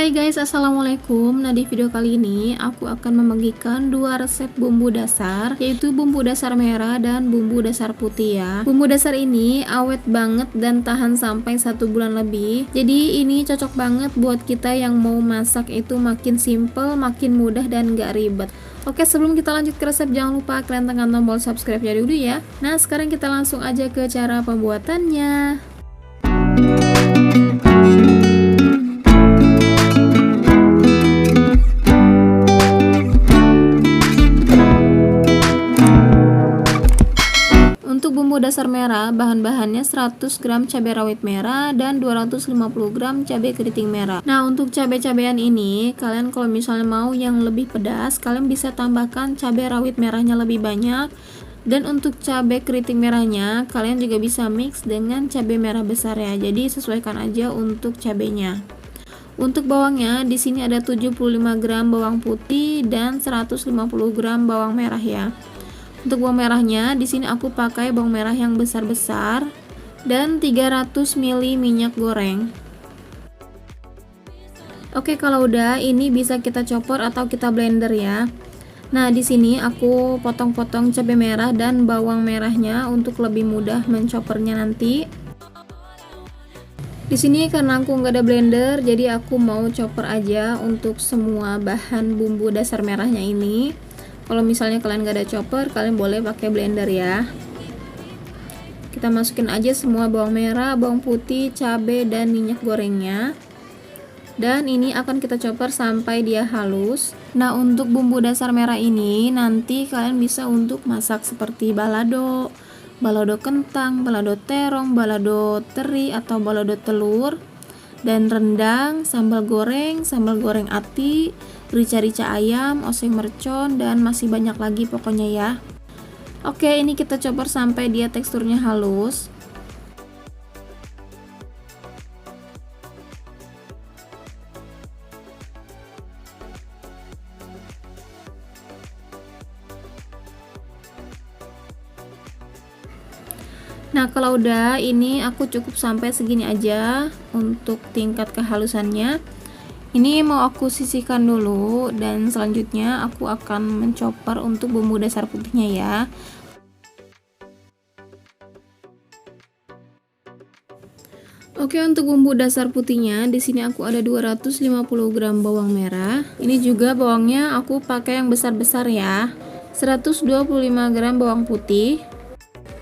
Hai guys, assalamualaikum. Nah, di video kali ini aku akan membagikan dua resep bumbu dasar, yaitu bumbu dasar merah dan bumbu dasar putih ya. Bumbu dasar ini awet banget dan tahan sampai 1 bulan lebih. Jadi ini cocok banget buat kita yang mau masak itu makin simple, makin mudah dan gak ribet. Oke, sebelum kita lanjut ke resep, jangan lupa kalian tekan tombol subscribe-nya dulu ya. Nah, sekarang kita langsung aja ke cara pembuatannya. Untuk bumbu dasar merah, bahan-bahannya 100 gram cabai rawit merah dan 250 gram cabai keriting merah. Nah, untuk cabai-cabean ini, kalian kalau misalnya mau yang lebih pedas, kalian bisa tambahkan cabai rawit merahnya lebih banyak. Dan untuk cabai keriting merahnya, kalian juga bisa mix dengan cabai merah besar ya. Jadi sesuaikan aja untuk cabainya. Untuk bawangnya, di sini ada 75 gram bawang putih dan 150 gram bawang merah ya. Untuk bawang merahnya, di sini aku pakai bawang merah yang besar-besar dan 300 ml minyak goreng. Oke, kalau udah ini bisa kita chopper atau kita blender ya. Nah, di sini aku potong-potong cabai merah dan bawang merahnya untuk lebih mudah menchoppernya nanti. Di sini karena aku nggak ada blender, jadi aku mau chopper aja untuk semua bahan bumbu dasar merahnya ini. Kalau misalnya kalian gak ada chopper, kalian boleh pakai blender ya. Kita masukin aja semua bawang merah, bawang putih, cabai, dan minyak gorengnya. Dan ini akan kita chopper sampai dia halus. Nah, untuk bumbu dasar merah ini nanti kalian bisa untuk masak seperti balado, balado kentang, balado terong, balado teri, atau balado telur, dan rendang, sambal goreng ati, rica-rica ayam, oseng mercon, dan masih banyak lagi pokoknya ya. Oke, ini kita chopper sampai dia teksturnya halus. Nah, kalau udah ini aku cukup sampai segini aja untuk tingkat kehalusannya. Ini mau aku sisihkan dulu dan selanjutnya aku akan menchopper untuk bumbu dasar putihnya ya. Oke, untuk bumbu dasar putihnya di sini aku ada 250 gram bawang merah. Ini juga bawangnya aku pakai yang besar-besar ya. 125 gram bawang putih.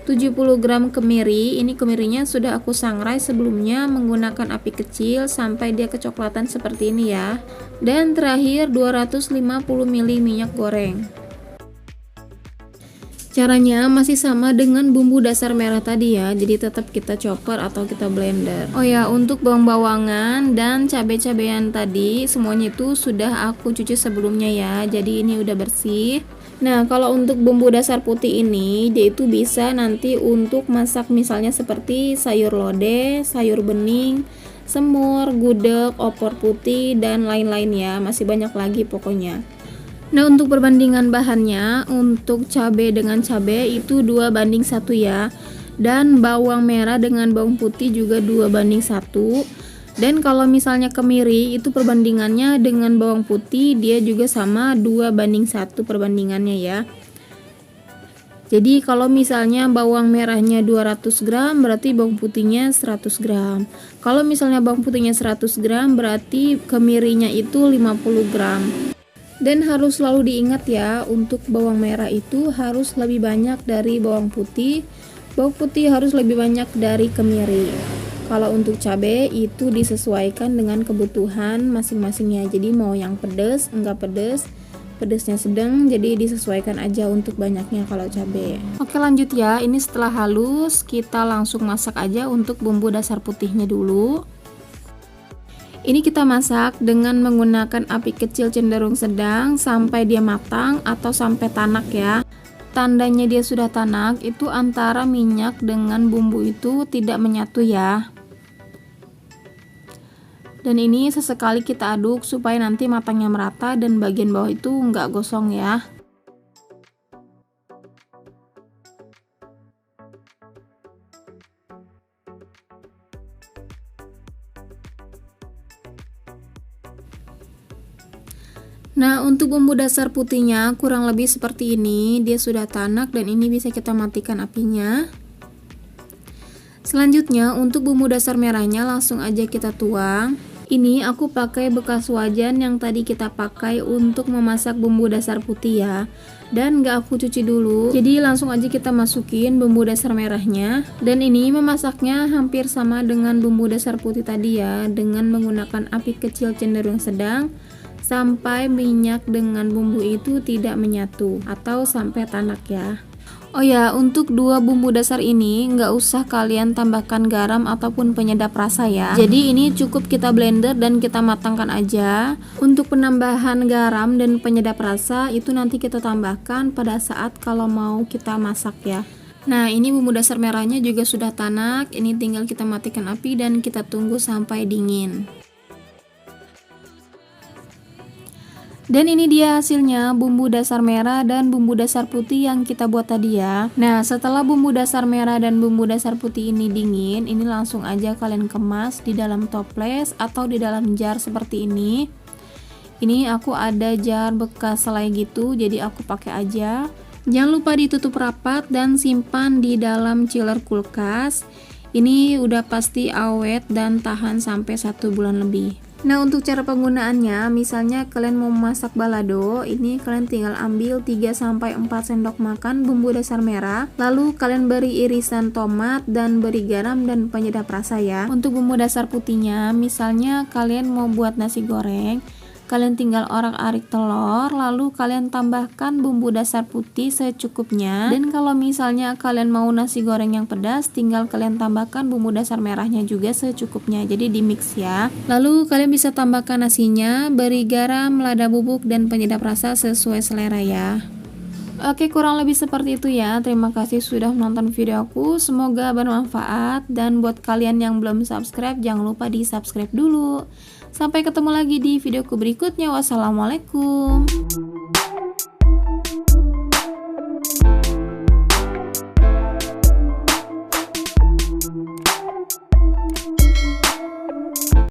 70 gram kemiri, ini kemirinya sudah aku sangrai sebelumnya menggunakan api kecil sampai dia kecoklatan seperti ini ya. Dan terakhir 250 ml minyak goreng. Caranya masih sama dengan bumbu dasar merah tadi ya, jadi tetap kita chopper atau kita blender. Oh ya, untuk bawang-bawangan dan cabai-cabean tadi semuanya itu sudah aku cuci sebelumnya ya, jadi ini udah bersih. Nah, kalau untuk bumbu dasar putih ini, dia itu bisa nanti untuk masak misalnya seperti sayur lodeh, sayur bening, semur, gudeg, opor putih, dan lain-lain ya. Masih banyak lagi pokoknya. Nah, untuk perbandingan bahannya, untuk cabai dengan cabai itu 2:1 ya. Dan bawang merah dengan bawang putih juga 2:1. Dan kalau misalnya kemiri itu perbandingannya dengan bawang putih dia juga sama 2:1 perbandingannya ya. Jadi kalau misalnya bawang merahnya 200 gram berarti bawang putihnya 100 gram. Kalau misalnya bawang putihnya 100 gram berarti kemirinya itu 50 gram. Dan harus selalu diingat ya, untuk bawang merah itu harus lebih banyak dari bawang putih. Bawang putih harus lebih banyak dari kemiri. Kalau untuk cabai itu disesuaikan dengan kebutuhan masing-masingnya. Jadi mau yang pedas, enggak pedas, pedasnya sedang, jadi disesuaikan aja untuk banyaknya kalau cabai. Oke, lanjut ya. Ini setelah halus, kita langsung masak aja untuk bumbu dasar putihnya dulu. Ini kita masak dengan menggunakan api kecil cenderung sedang sampai dia matang atau sampai tanak ya. Tandanya dia sudah tanak itu antara minyak dengan bumbu itu tidak menyatu ya. Dan ini sesekali kita aduk supaya nanti matangnya merata dan bagian bawah itu nggak gosong ya. Nah, untuk bumbu dasar putihnya kurang lebih seperti ini, dia sudah tanak dan ini bisa kita matikan apinya. Selanjutnya untuk bumbu dasar merahnya langsung aja kita tuang. Ini aku pakai bekas wajan yang tadi kita pakai untuk memasak bumbu dasar putih ya. Dan gak aku cuci dulu, jadi langsung aja kita masukin bumbu dasar merahnya. Dan ini memasaknya hampir sama dengan bumbu dasar putih tadi ya, dengan menggunakan api kecil cenderung sedang sampai minyak dengan bumbu itu tidak menyatu atau sampai tanak ya. Oh ya, untuk dua bumbu dasar ini nggak usah kalian tambahkan garam ataupun penyedap rasa ya. Jadi ini cukup kita blender dan kita matangkan aja. Untuk penambahan garam dan penyedap rasa itu nanti kita tambahkan pada saat kalau mau kita masak ya. Nah, ini bumbu dasar merahnya juga sudah tanak. Ini tinggal kita matikan api dan kita tunggu sampai dingin. Dan ini dia hasilnya, bumbu dasar merah dan bumbu dasar putih yang kita buat tadi ya. Nah, setelah bumbu dasar merah dan bumbu dasar putih ini dingin, ini langsung aja kalian kemas di dalam toples atau di dalam jar seperti ini. Ini aku ada jar bekas selai gitu, jadi aku pakai aja. Jangan lupa ditutup rapat dan simpan di dalam chiller kulkas. Ini udah pasti awet dan tahan sampai 1 bulan lebih. Nah, untuk cara penggunaannya, misalnya kalian mau masak balado, ini kalian tinggal ambil 3-4 sendok makan bumbu dasar merah, lalu kalian beri irisan tomat dan beri garam dan penyedap rasa ya. Untuk bumbu dasar putihnya, misalnya kalian mau buat nasi goreng, kalian tinggal orak-arik telur, lalu kalian tambahkan bumbu dasar putih secukupnya. Dan kalau misalnya kalian mau nasi goreng yang pedas, tinggal kalian tambahkan bumbu dasar merahnya juga secukupnya. Jadi di mix ya. Lalu kalian bisa tambahkan nasinya, beri garam, lada bubuk dan penyedap rasa sesuai selera ya. Oke, kurang lebih seperti itu ya. Terima kasih sudah menonton video aku. Semoga bermanfaat. Dan buat kalian yang belum subscribe, jangan lupa di subscribe dulu. Sampai ketemu lagi di videoku berikutnya. Wassalamualaikum.